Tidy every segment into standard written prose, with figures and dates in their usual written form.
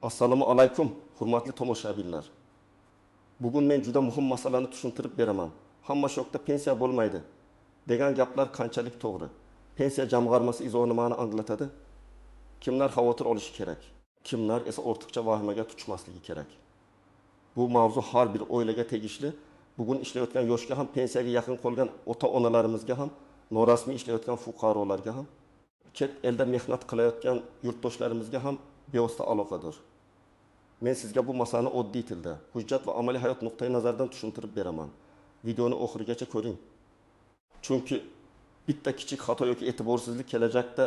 Assalomu alaykum, hurmatli tomoshabinlar. Bugun men juda muhim masalani tushuntirib beraman. Hamma shokda pensiya bo'lmaydi degan gaplar qanchalik to'g'ri? Pensiya jamg'armasi izohi nimani anglatadi? Kimlar xavotir olishi kerak? Kimlar esa ortiqcha vahimaga tushmasligi kerak? Bu mavzu har bir oilaga tegishli. Bugun ishlayotgan yoshga ham, pensiyaga yaqin qolgan ota-onalarimizga ham, norasmiy ishlayotgan fuqarolarga ham, chet elda mehnat qilayotgan yurtdoshlarimizga ham bevosita aloqador. Men sizga bu masalani oddiy tilda, hujjat va amaliy hayot nuqtai nazaridan tushuntirib beraman. Videoni oxirigacha ko'ring. Chunki bitta kichik xato yoki e'tiborsizlik kelajakda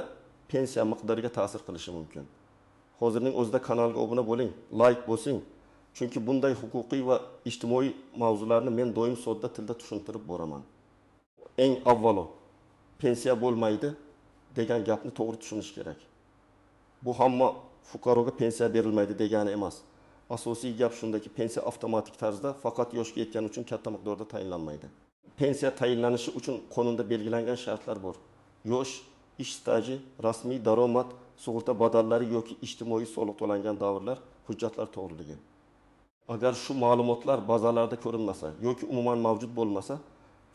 pensiya miqdoriga ta'sir qilishi mumkin. Hozirning o'zida kanalga obuna bo'ling, like bosing. Chunki bunday huquqiy va ijtimoiy mavzularni men doim sodda tilda tushuntirib boraman. Eng avvalo, pensiya bo'lmaydi degan gapni to'g'ri tushunish kerak. Bu hamma fuqaroga pensiya berilmaydi degani emas. Asosiy gap shundaki, pensiya avtomatik tarzda faqat yoshga yetgani uchun katta miqdorda tayinlanmaydi. Pensiya tayinlanishi uchun qonunda belgilangan shartlar bor. Yosh, ish staji, rasmiy daromad, sug'urta badallari yoki ijtimoiy soliq to'langan davrlar, hujjatlar to'g'riligi. Agar shu ma'lumotlar bazalarda ko'rinmasa yoki umuman mavjud bo'lmasa,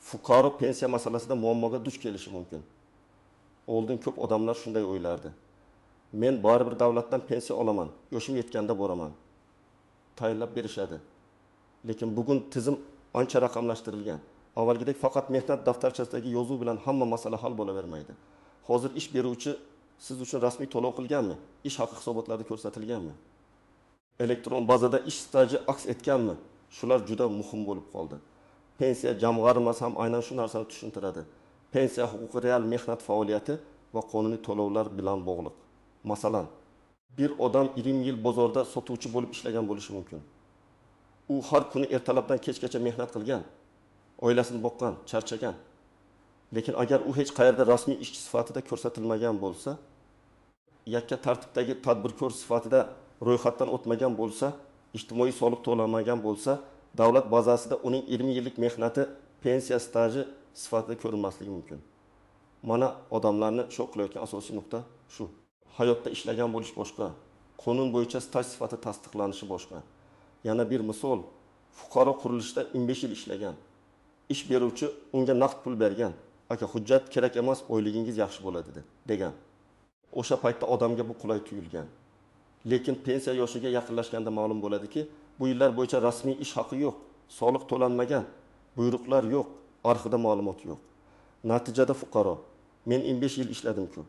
fuqaro pensiya masalasida muammoga duch kelishi mumkin. Oldin ko'p odamlar shunday o'ylardi. Men baribir davlatdan pensiya olaman, yoshim yetganda boraman. Tayinlab berishadi. Lekin bugun tizim ancha raqamlashtirilgan. Avvalgidek faqat mehnat daftarchasidagi yozuv bilan hamma masala hal bo'lavermaydi. Hozir ish beruvchi siz uchun rasmiy to'lov qilganmi? Ish haqi hisobotlarda ko'rsatilganmi? Elektron bazada ish staji aks etganmi? Shular juda muhim bo'lib qoldi. Pensiya jamg'armasi ham aynan shu narsani tushuntiradi. Pensiya huquqi real mehnat faoliyati va qonuniy to'lovlar bilan bog'liq. Masalan, bir odam 20 yil bozorda sotuvchi bo'lib ishlagan bo'lishi mumkin. U har kuni ertalabdan kechgacha mehnat qilgan, oilasini boqqan, charchagan. Lekin agar u hech qayerda rasmiy ishchi sifatida ko'rsatilmagan bo'lsa, yakka tartibdagi tadbirkor sifatida ro'yxatdan o'tmagan bo'lsa, ijtimoiy soliq to'lamagan bo'lsa, davlat bazasida uning 20 yillik mehnati pensiya staji sifatida ko'rinmasligi mumkin. Mana odamlarni shok qilayotgan asosiy nuqta shu. Hayotda ishlagan bo'lish boshqa, qonun bo'yicha staj sifati tasdiqlanishi boshqa. Yana bir misol, fuqaro qurilishda 15 yil ishlagan. Ish beruvchi unga naqd pul bergan. Aka, hujjat kerak emas, oyligingiz yaxshi bo'ladi degan. O'sha paytda odamga bu qulay tuyulgan. Lekin pensiya yoshiga yaqinlashganda ma'lum bo'ladiki, bu yillar bo'yicha rasmiy ish haqi yo'q, soliq to'lanmagan, buyruqlar yo'q, arxivda ma'lumot yo'q. Natijada fuqaro, men 15 yil ishladim-ku,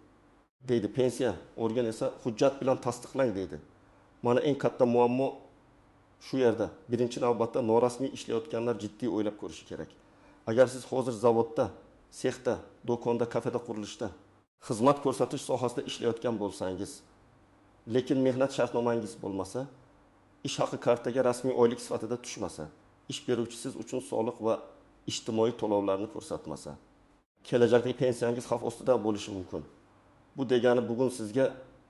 deydi. Pensiya organ esa hujjat bilan tasdiqlang deydi. Mana eng katta muammo shu yerda. Birinchi navbatda norasmiy ishlayotganlar jiddiy o'ylab ko'rishi kerak. Agar siz hozir zavodda, sexda, do'konda, kafeda, qurilishda, xizmat ko'rsatish sohasida ishlayotgan bo'lsangiz, lekin mehnat shartnomangiz bo'lmasa, ish haqi kartaga rasmiy oylik sifatida tushmasa, ish beruvchi siz uchun soliq va ijtimoiy to'lovlarni ko'rsatmasa, kelajakdagi pensiyangiz xavf ostida bo'lishi mumkin. Bu degani bugun sizga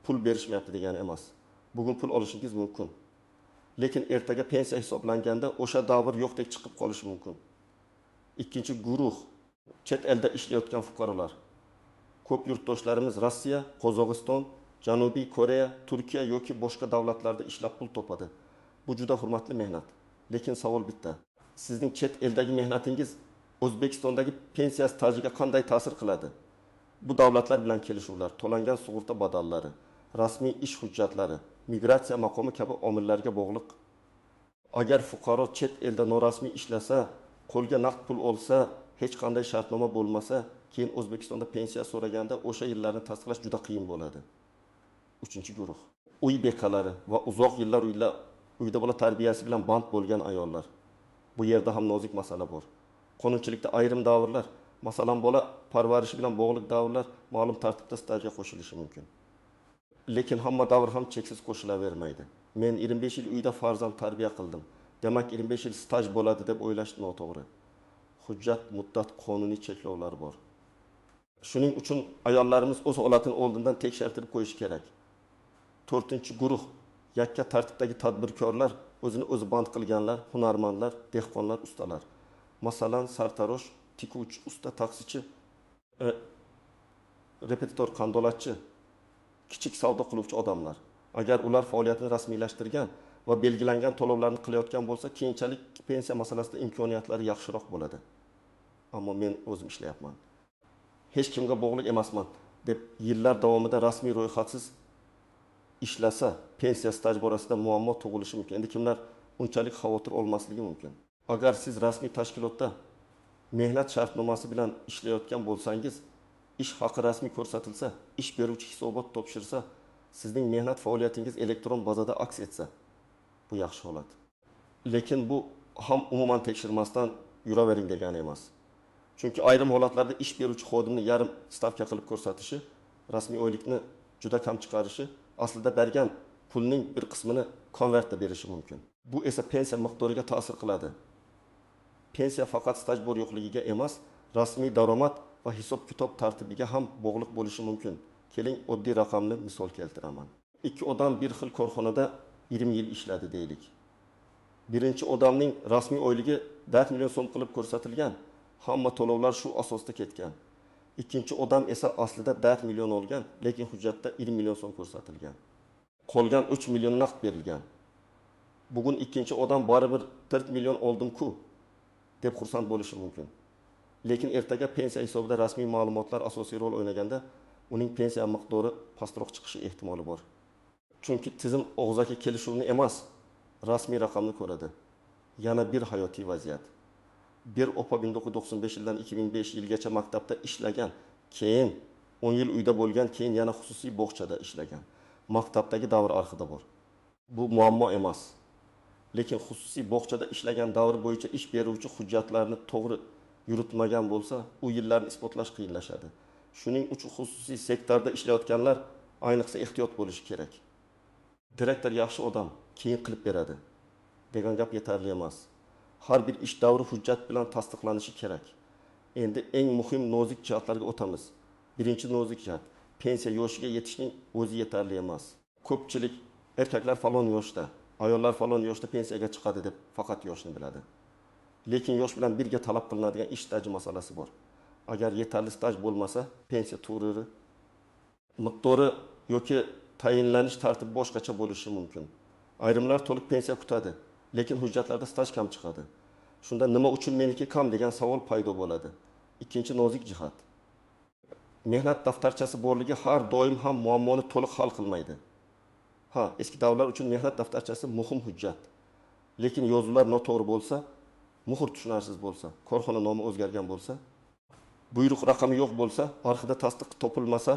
pul berishmayapti degani emas. Bugun pul olishingiz mumkin. Lekin ertaga pensiya hisoblanganda o'sha davr yo'qdek chiqib qolishi mumkin. Ikkinchi guruh, chet elda ishlayotgan fuqarolar. Ko'p yurtdoshlarimiz Rossiya, Qozog'iston, Janubiy Koreya, Turkiya yoki boshqa davlatlarda ishlab pul topadi. Bu juda hurmatli mehnat. Lekin savol bitta. Sizning chet eldagi mehnatingiz O'zbekistondagi pensiya stajiga qanday ta'sir qiladi? Bu davlatlar bilan kelishuvlar, to'langan sug'urta badallari, rasmiy ish hujjatlari, migratsiya maqomi kabi omillarga bog'liq. Agar fuqaro chet elda norasmiy ishlasa, qo'lga naqd pul olsa, hech qanday shartnoma bo'lmasa, keyin O'zbekistonda pensiya so'raganda o'sha yillarni tasdiqlash juda qiyin bo'ladi. Uchinchi guruh, uy bekalari va uzoq yillar uyda bola tarbiyasi bilan band bo'lgan ayollar. Bu yerda ham nozik masala bor. Qonunchilikda ayrim davrlar, masalan bola parvarishi bilan bog'liq davrlar ma'lum tartibda stajga qo'shilishi mumkin. Lekin hamma davr ham cheksiz qo'shilavermaydi. Men 25 yil uyda farzand tarbiya qildim. Demak 25 yil staj bo'ladi deb o'ylash noto'g'ri. Hujjat, muddat, qonuniy cheklovlar bor. Shuning uchun ayollarimiz o'z holatini oldindan tekshirtirib qo'yish kerak. 4-guruh, yakka tartibdagi tadbirkorlar, o'zini o'zi band qilganlar, hunarmandlar, dehqonlar, ustalar. Masalan, sartarosh, tikuvchi, usta, taksichi, repetitor, qandolatchi, kichik savdo qiluvchi odamlar. Agar ular faoliyatini rasmiylashtirgan va belgilangan to'lovlarni qilayotgan bo'lsa, keyinchalik pensiya masalasida imkoniyatlari yaxshiroq bo'ladi. Ammo men o'zim ishlayapman. Hech kimga bog'liq emasman deb yillar davomida rasmiy ro'yxatsiz ishlasa, pensiya staj borasida muammo tug'ilishi mumkin. Endi kimlar unchalik xavotir olmasligi mumkin. Agar siz rasmiy tashkilotda mehnat shartnomasi bilan ishlayotgan bo'lsangiz, ish haqi rasmiy ko'rsatilsa, ish beruvchi hisobot topshirsa, sizning mehnat faoliyatingiz elektron bazada aks etsa, bu yaxshi holat. Lekin bu ham umuman tekshirmasdan yuravering degani emas. Chunki ayrim holatlarda ish beruvchi xodimni yarim stavka qilib ko'rsatishi, rasmiy oylikni juda kam chiqarishi, aslida bergan pulning bir qismini konvertda berishi mumkin. Bu esa pensiya miqdoriga ta'sir qiladi. Pensiya faqat staj bor yo'qligiga emas, rasmiy daromad va hisob-kitob tartibiga ham bog'liq bo'lishi mumkin. Keling, oddiy raqamli misol keltiraman. Ikki odam bir xil korxonada 20 yil ishladi deylik. Birinchi odamning rasmiy oyligi 4 million so'm qilib ko'rsatilgan, hamma to'lovlar shu asosda ketgan. Ikkinchi odam esa aslida 4 million olgan, lekin hujjatda 20 million so'm ko'rsatilgan. Qolgan 3 million naqd berilgan. Bugun ikkinchi odam baribir 4 million oldim-ku deb xursand bo'lishi mumkin. Lekin ertaga pensiya hisobida rasmiy ma'lumotlar asosiy rol o'ynaganda uning pensiya miqdori pastroq chiqishi ehtimoli bor. Chunki tizim og'zaki kelishuvni emas, rasmiy raqamni ko'radi. Yana bir hayotiy vaziyat. Bir opa 1995 yildan 2005 yilgacha maktabda ishlagan, keyin 10 yil uyda bo'lgan, keyin yana xususiy bog'chada ishlagan. Maktabdagi davr arxida bor. Bu muammo emas. Lekin xususiy bog'chada ishlagan davr bo'yicha ish beruvchi hujjatlarni to'g'ri yuritmagan bo'lsa, u yillarni isbotlash qiyinlashadi. Shuning uchun xususiy sektorda ishlayotganlar ayniqsa ehtiyot bo'lishi kerak. Direktor yaxshi odam, keyin qilib beradi degan gap yetarli emas. Har bir ish davri hujjat bilan tasdiqlanishi kerak. Endi eng muhim nozik jihatlarga o'tamiz. Birinchi nozik jihat, pensiya yoshiga yetishning o'zi yetarli emas. Ko'pchilik erkaklar falon yoshda, ayollar falon yoshda pensiyaga chiqadi deb faqat yoshni biladi. Lekin yosh bilan birga talab qilinadigan ish staji masalasi bor. Agar yetarli staj bo'lmasa, pensiya turi miqdori yoki tayinlanish tartibi boshqacha bo'lishi mumkin. Ayrimlar to'liq pensiya kutadi, lekin hujjatlarda staj kam chiqadi. Shunda nima uchun meniki kam degan savol paydo bo'ladi. Ikkinchi nozik jihat. Mehnat daftarchasi borligi har doim ham muammoni to'liq hal qilmaydi. Eski davrlar uchun mehnat daftarchasi muhim hujjat. Lekin yozuvlar noto'g'ri bo'lsa, muhr tushunarsiz bo'lsa, korxona nomi o'zgargan bo'lsa, buyruq raqami yo'q bo'lsa, arxida tasdiq topilmasa,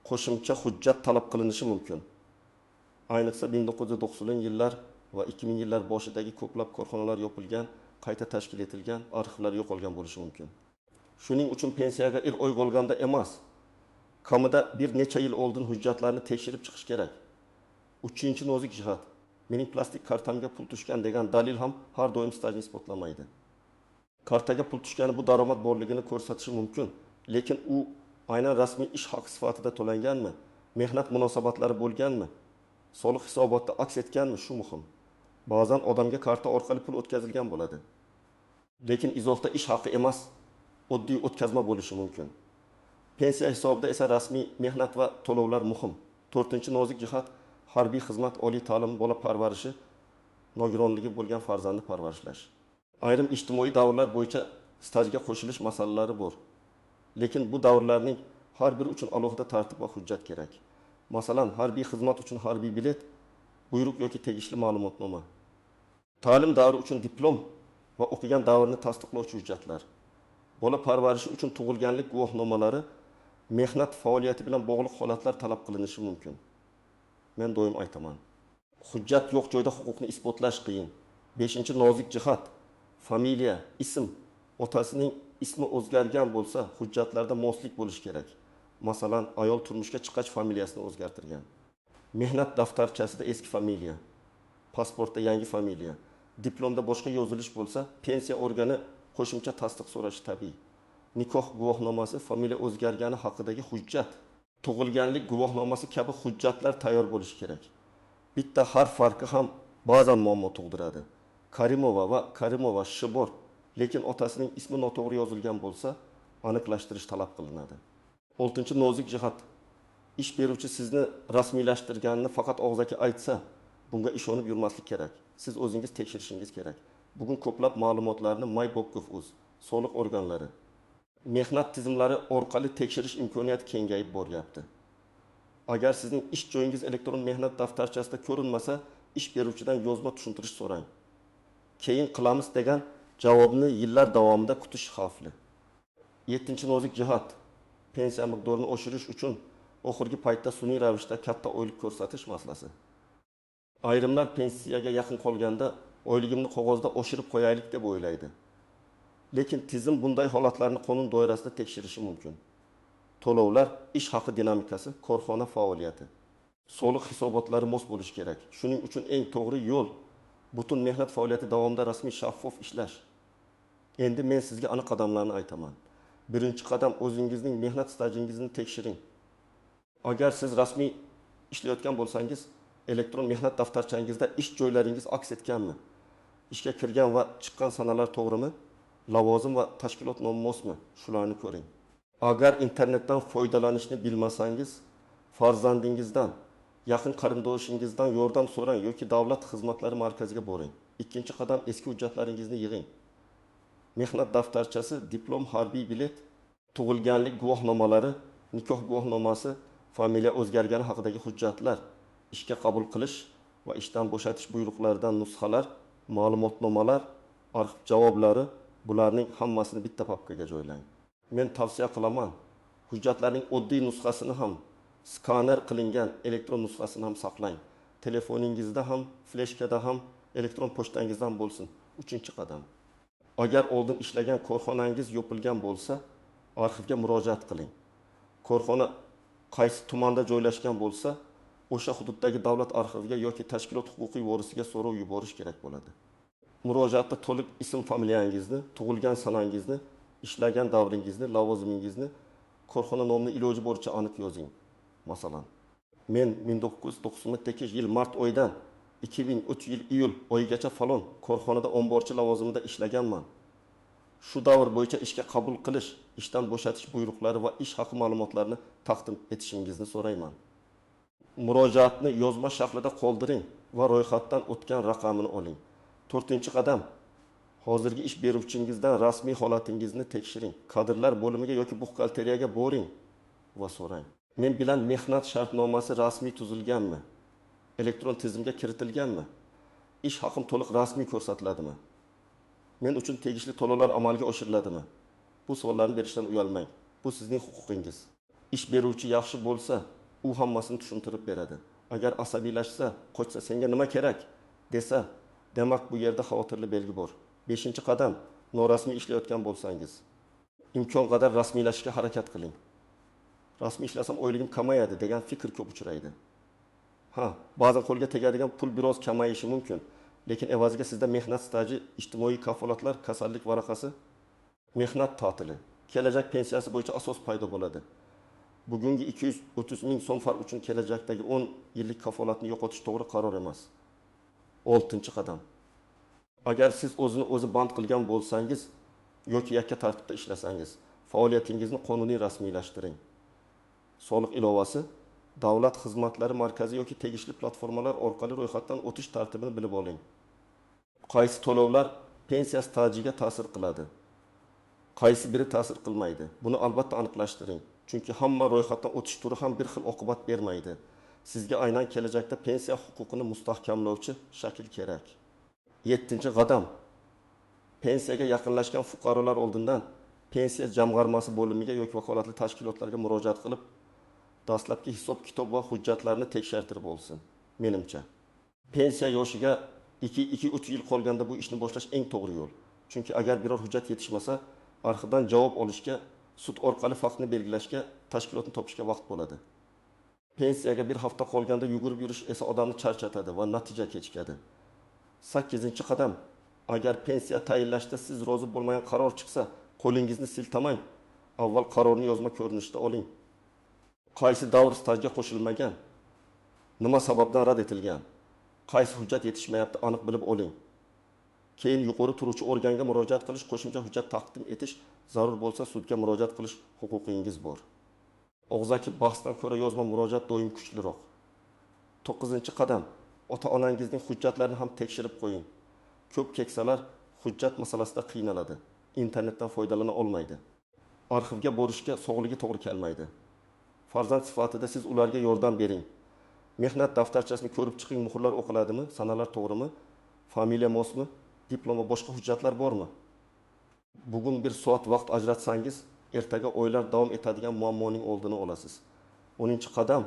qo'shimcha hujjat talab qilinishi mumkin. Ayniqsa 1990-yillar va 2000-yillar boshidagi ko'plab korxonalar yopilgan, qayta tashkil etilgan, arxivlar yo'qolgan bo'lishi mumkin. Shuning uchun pensiyaga ilk oy bo'lganda emas, kamida bir necha yil oldin hujjatlarni tekshirib chiqish kerak. Uchinchi nozik jihat. Mening plastik kartamga pul tushgan degan dalil ham har doim stajni isbotlamaydi. Kartaga pul tushgani bu daromad borligini ko'rsatishi mumkin, lekin u aynan rasmiy ish haqi sifatida to'langanmi, mehnat munosabatlari bo'lganmi, soliq hisobotida aks etganmi, shu muhim. Ba'zan odamga karta orqali pul o'tkazilgan bo'ladi. Lekin izohda ish haqi emas, oddiy o'tkazma bo'lishi mumkin. Pensiya hisobida esa rasmiy mehnat va to'lovlar muhim. To'rtinchi nozik jihat, harbiy xizmat, oliy ta'lim, bola parvarishi, nogironligi bo'lgan farzandni parvarishlash. Ayrim ijtimoiy davrlar bo'yicha stajga qo'shilish masalalari bor. Lekin bu davrlarning har biri uchun alohida tartib va hujjat kerak. Masalan, harbiy xizmat uchun harbiy bilet, buyruq yoki tegishli ma'lumotnoma. Ta'lim davri uchun diplom va o'qigan davrni tasdiqlovchi hujjatlar. Bola parvarishi uchun tug'ilganlik guvohnomalari, mehnat faoliyati bilan bog'liq holatlar talab qilinishi mumkin. Men doim aytaman. Hujjat yo'q joyda huquqni isbotlash qiyin. 5-nozik jihat, familiya, ism, otasining ismi o'zgargan bo'lsa, hujjatlarda moslik bo'lishi kerak. Masalan, ayol turmushga chiqqach familiyasini o'zgartirgan. Mehnat daftarchasida eski familiya, pasportda yangi familiya, diplomda boshqa yozilish bo'lsa, pensiya organi qo'shimcha tasdiq so'rashi tabiiy. Nikoh guvohnomasi, familiya o'zgargani haqidagi hujjat, tug'ilganlik guvohnomasi kabi hujjatlar tayyor bo'lishi kerak. Bitta harf farqi ham ba'zan muammo tug'diradi. Karimova va Karimova sh bor, lekin otasining ismi noto'g'ri yozilgan bo'lsa, aniqlashtirish talab qilinadi. 6-nozik jihat. ish beruvchi sizni rasmiylashtirganini faqat og'zaki aytsa, bunga ishonib yurmaslik kerak. Siz o'zingiz tekshirishingiz kerak. Bugun ko'plab ma'lumotlarni MyBob.uz, soliq organlari, mehnat tizimlari orqali tekshirish imkoniyati kengayib boryapti. Agar sizning ish joyingiz elektron mehnat daftarchasida ko'rinmasa, ish beruvchidan yozma tushuntirish so'rang. Keyin qilamiz degan javobni yillar davomida kutish xavfli. 7-nozik jihat, pensiya miqdorini oshirish uchun oxirgi paytda sun'iy ravishda katta oylik ko'rsatish masalasi. Ayrimlar pensiyaga yaqin qolganda oyligimni qog'ozda oshirib qo'yaylik deb o'ylaydi. Lekin tizim bunday holatlarni qonun doirasida tekshirishi mumkin. To'lovlar, ish haqi dinamikasi, korxona faoliyati, soliq hisobotlari mos bo'lishi kerak. Shuning uchun eng to'g'ri yo'l butun mehnat faoliyati davomida rasmiy shaffof ishlash. Endi men sizga aniq qadamlarni aytaman. Birinchi qadam, o'zingizning mehnat stajingizni tekshiring. Agar siz rasmiy ishlayotgan bo'lsangiz, elektron mehnat daftarchangizda ish joylaringiz aks etganmi? Ishga kirgan va chiqqan sanalar to'g'rimi? Lavozim va tashkilot nomi mosmi? Shularni ko'ring. Agar internetdan foydalanishni bilmasangiz, farzandingizdan, yaqin qarindoshingizdan yordam so'rang yoki davlat xizmatlari markaziga boring. Ikkinchi qadam, eski hujjatlaringizni yig'ing. Mehnat daftarchasi, diplom, harbiy bilet, tug'ilganlik guvohnomalari, nikoh guvohnomasi, familiya o'zgargani haqidagi hujjatlar, ishga qabul qilish va ishdan bo'shatish buyruqlaridan nusxalar, ma'lumotnomalar, arxiv javoblari, bularning hammasini bitta papkaga joylang. Men tavsiya qilaman, hujjatlarning oddiy nusxasini ham, skaner qilingan elektron nusxasini ham saqlang. Telefoningizda ham, fleshkada ham, elektron pochtangizdan bo'lsin. 3-qadam. Agar oldin ishlagan korxonangiz yopilgan bo'lsa, arxivga murojaat qiling. Korxona qaysi tumanda joylashgan bo'lsa, o'sha hududdagi davlat arxiviga yoki tashkilot huquqiy vorisiga so'rov yuborish kerak bo'ladi. Murojaatda to'liq ism familiyangizni, tug'ilgan sanangizni, ishlagan davringizni, lavozimingizni, korxona nomini iloji boricha aniq yozing. Masalan, men 1998 yil mart oyidan 2003 yil iyul oyigacha falon korxonada omborchi lavozimida ishlaganman. Shu davr bo'yicha ishga qabul qilish, ishdan bo'shatish buyruqlari va ish haqi ma'lumotlarini taqdim etishingizni so'rayman. Murojaatni yozma shaklida qoldiring va ro'yxatdan o'tgan raqamini oling. 4-qadam, hozirgi ish beruvchingizdan rasmiy holatingizni tekshiring. Kadrlar bo'limiga yoki buxgalteriyaga boring va so'rang. Men bilan mehnat shartnomasi rasmiy tuzilganmi? Elektron tizimga kiritilganmi? Ish haqim to'liq rasmiy ko'rsatiladimi? Men uchun tegishli to'lovlar amalga oshiriladimi? Bu savollarni berishdan uyalmang. Bu sizning huquqingiz. Ish beruvchi yaxshi bo'lsa, u hammasini tushuntirib beradi. Agar asabiylashsa, qochsa, senga nima kerak desa, demak bu yerda xavotirli belgi bor. 5-qadam, norasmiy ishlayotgan bo'lsangiz, imkon qadar rasmiylashishga harakat qiling. Rasmiy ishlasam oyligim kamayadi degan fikr ko'p uchraydi. Ba'zan qo'lga tegadigan pul biroz kamayishi mumkin, lekin evaziga sizda mehnat staji, ijtimoiy kafolatlar, kasallik varaqasi, mehnat ta'tili, kelajak pensiyasi bo'yicha asos paydo bo'ladi. Bugungi 230 ming so'm farq uchun kelajakdagi 10 yillik kafolatni yo'qotish to'g'ri qaror emas. 6-qadam. Agar siz o'zini o'zi band qilgan bo'lsangiz yoki yakka tartibda ishlasangiz, faoliyatingizni qonuniy rasmiylashtiring. Soliq ilovasi, davlat xizmatlari markazi yoki tegishli platformalar orqali ro'yxatdan o'tish tartibini bilib oling. Qaysi to'lovlar pensiya stajiga ta'sir qiladi? Qaysi biri ta'sir qilmaydi? Buni albatta aniqlashtiring. Chunki hamma ro'yxatdan o'tish turi ham bir xil oqibat bermaydi. Sizga aynan kelajakda pensiya huquqini mustahkamlovchi shakl kerak. 7-qadam. Pensiyaga yaqinlashgan fuqarolar oldindan pensiya jamg'armasi bo'limiga yoki vakolatli tashkilotlarga murojaat qilib, dastlabki hisob-kitob va hujjatlarni tekshirtirib olsin. Menimcha, pensiya yoshiga 2-3 yil qolganda bu ishni boshlash eng to'g'ri yo'l. Chunki agar biror hujjat yetishmasa, arxivdan javob olishga, sud orqali faktni belgilashga, tashkilotni topishga vaqt bo'ladi. Pensiyaga bir hafta qolganda yugurib yurish esa odamni charchatadi va natija kechikadi. 8-qadam. Agar pensiya tayinlashda siz rozi bo'lmagan qaror chiqsa, qo'lingizni siltamang. Avval qarorni yozma ko'rinishda oling. Qaysi davr stajga qo'shilmagan? Nima sababdan rad etilgan? Qaysi hujjat yetishmayapti, aniq bilib oling. Keyin yuqori turuvchi organga murojaat qilish, qo'shimcha hujjat taqdim etish, zarur bo'lsa sudga murojaat qilish huquqingiz bor. Og'zaki bahsdan ko'ra yozma murojaat doim kuchliroq. 9-qadam. Ota-onangizning hujjatlarini ham tekshirib qo'ying. Ko'p keksalar hujjat masalasida qiynaladi. İnternetdan foydalana olmaydi. Arxivga borishga sog'ligi to'g'ri kelmaydi. Farzand sifatida siz ularga yordam bering. Mehnat daftarchasini ko'rib chiqing, muhrlar o'qiladimi, sanalar to'g'rimi, familiya mosmi, diplom va boshqa hujjatlar bormi? Bugun bir soat vaqt ajratsangiz, ertaga oylar davom etadigan muammoning oldini olasiz. 10-qadam.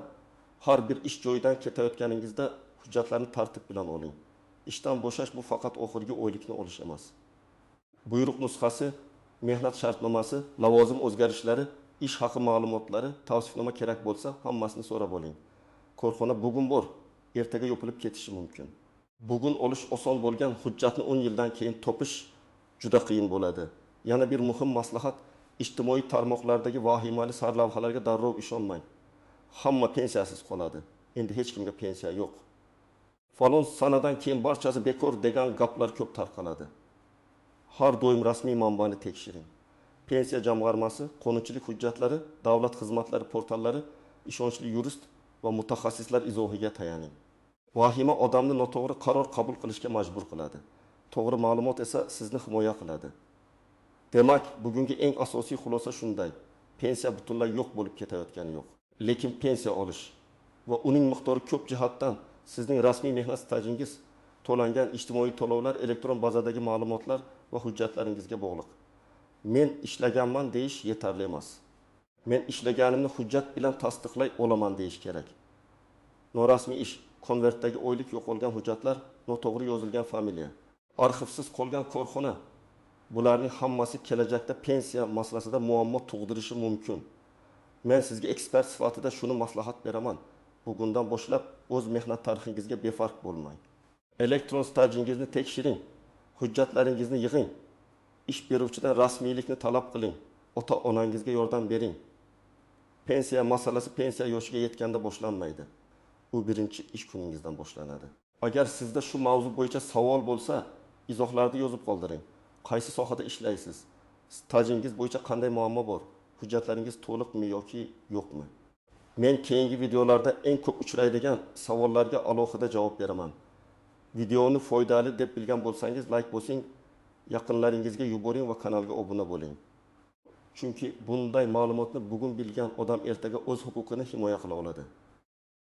Har bir ish joyidan ketayotganingizda hujjatlarni tartib bilan oling. Ishdan bo'shash bu faqat oxirgi oylikni olish emas. Buyruq nusxasi, mehnat shartnomasi, lavozim o'zgarishlari, ish haqi ma'lumotlari, tavsifnoma kerak bo'lsa, hammasini so'rab oling. Korxona bugun bor, ertaga yopilib ketishi mumkin. Bugun olish oson bo'lgan hujjatni 10 yildan keyin topish juda qiyin bo'ladi. Yana bir muhim maslahat, ijtimoiy tarmoqlardagi vahimali sarlavhalarga darrov ishonmang. Hamma pensiyasiz qoladi. Endi hech kimga pensiya yo'q. Falon sanadan keyin barchasi bekor degan gaplar ko'p tarqaladi. Har doim rasmiy manbani tekshiring. Pensiya jamg'armasi, qonunchilik hujjatlari, davlat xizmatlari portallari, ishonchli yurist va mutaxassislar izohiga tayaning. Vahima odamni noto'g'ri qaror qabul qilishga majbur qiladi. To'g'ri ma'lumot esa sizni himoya qiladi. Demak, bugungi eng asosiy xulosa shunday. Pensiya butunlay yo'q bo'lib ketayotgani yo'q. Lekin pensiya olish va uning miqdori ko'p jihatdan sizning rasmiy mehnat stajingiz, to'langan ijtimoiy to'lovlar, elektron bazadagi ma'lumotlar va hujjatlaringizga bog'liq. Men ishlaganman deyish yetarli emas. Men ishlaganimni hujjat bilan tasdiqlay olaman deyish kerak. Norasmiy ish, konvertdagi oylik yo'qolgan hujjatlar, noto'g'ri yozilgan familiya, arxivsiz qolgan korxona. Bularning hammasi kelajakda pensiya masalasida muammo tug'dirishi mumkin. Men sizga ekspert sifatida shuni maslahat beraman. Bugundan boshlab o'z mehnat tarixingizga befarq bo'lmang. Elektron stajingizni tekshiring. Hujjatlaringizni yig'ing. Ish beruvchidan rasmiylikni talab qiling. Ota-onangizga yordam bering. Pensiya masalasi pensiya yoshiga yetganda boshlanmaydi. U birinchi ish kuningizdan boshlanadi. Agar sizda shu mavzu bo'yicha savol bo'lsa, izohlarda yozib qoldiring. Qaysi sohada ishlaysiz? Stajingiz bo'yicha qanday muammo bor? Hujjatlaringiz to'liqmi yoki yo'qmi? Men keyingi videolarda eng ko'p uchraydigan savollarga alohida javob beraman. Videoni foydali deb bilgan bo'lsangiz, like bosing, yaqinlaringizga yuboring va kanalga obuna bo'ling. Chunki bunday ma'lumotni bugun bilgan odam ertaga o'z huquqini himoya qila oladi.